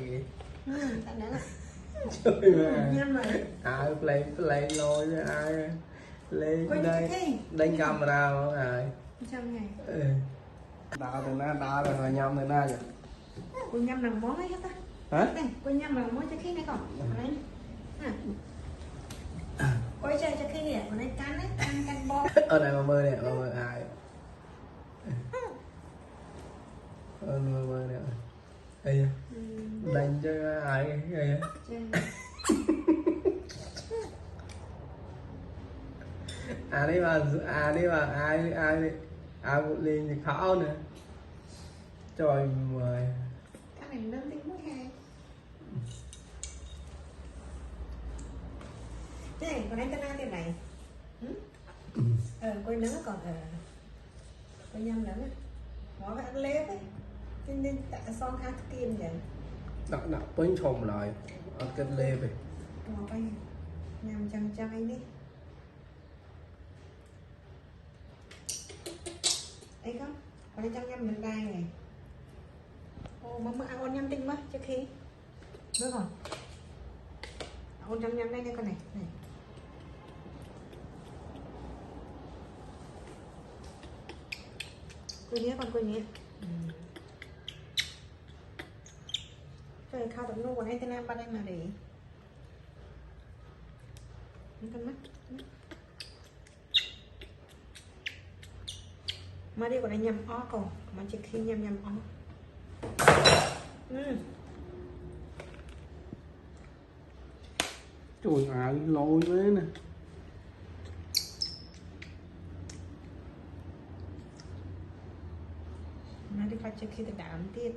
vậy. Tại đó là Chơi mà. nhâm rồi. Ai play lôi với ai lên Quay đây đi đánh camera không ai. Trăm ngày. Đào từ na đào rồi nhâm từ na vậy. Cô nhâm làm món ấy hết á. Hả? Đây, cô nhâm làm món cho khi này còn. Đấy. Quay chơi cho khi này, còn đây cắn ấy, cắn bò. Ở đây mà mơ nè, mơ ai. Mơ nè. Đây đánh cho ai đây. Đi mà ai một liền thì khó nữa. Trời mời. Cái này lớn tiếng mũi hai. Thế này, còn anh cái na thế này. Coi nắng còn coi nhâm nắng. Nó phải lép ấy. Nên tại son khá kiên vậy. Đặt bánh trộm lại. Ở cái lê về. Ngọt anh. Nhâm chăng anh đi. Đấy không? Còn anh nhâm mình đai này. Ồ, mà ăn ôn nhâm tinh quá trước khi. Đúng rồi. Ôn nhâm đây nha con này. Này. Cô nhé con cô nhé. Rồi khao tụi nó còn anh tên em bắt anh mà để. Con mắt. Mà đi còn anh nhầm ó còn mà chỉ khi nhầm ó. Trời ơi lôi với nè. Mà đi phải chỉ khi tự đảm tiết.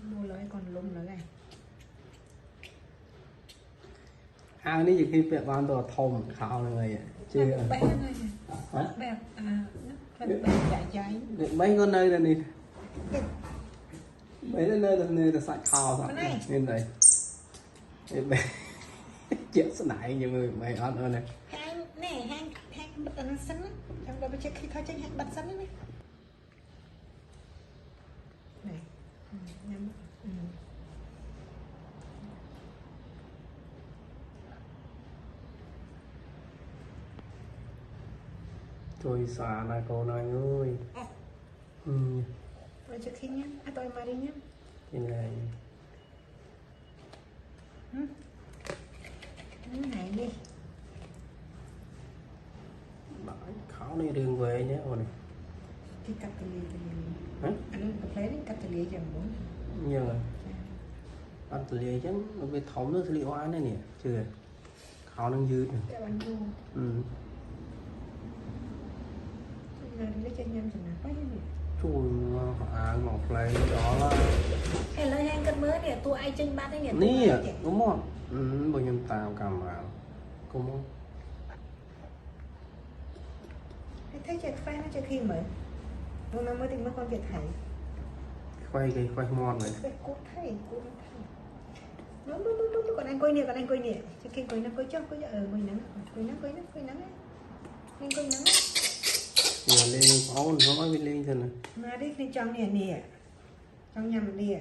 Mua lấy còn lung nữa này. Ăn đi chỉ khi bẹp ăn đồ thùng khảo này vậy chứ bẹp này hả? Bẹp phần bẹp dạ cháy mấy con nơi này đi mấy nơi là sạch khảo sao nên đây chuyện sẽ nãy nhiều người mày ăn hơn này hang nè hang bật ăn sắn trong đó bây giờ khi thôi chơi hang bật sắn đấy này nhắm trời xả này cô nói ơi rồi trước khi nhé tôi mà đi nhé thế này này đi bãi khảo này đường về nhé rồi này cái cặp tì hả anh có lấy cặp tì chẳng muốn nhiều rồi ăn tì lì chứ về thống nước liệu ăn này nè chưa khảo đang dư lấy cho nhân chừng nào quá gì chui một lấy đó là cái lời hang cân mới nè tôi ai trên bát đấy nè nè đúng không bao nhiêu tao cầm vào cũng không thấy chặt phai nó cho khi mới hôm nay mới tìm mấy con việt thảy khoai ngon vậy cút thảy đúng còn anh quay nè cho khi quay nó quay cho quay quay nắng anh quay nắng giờ lên pháo nó nói với lên thôi nè mà đi trong nè trong nhà mình đi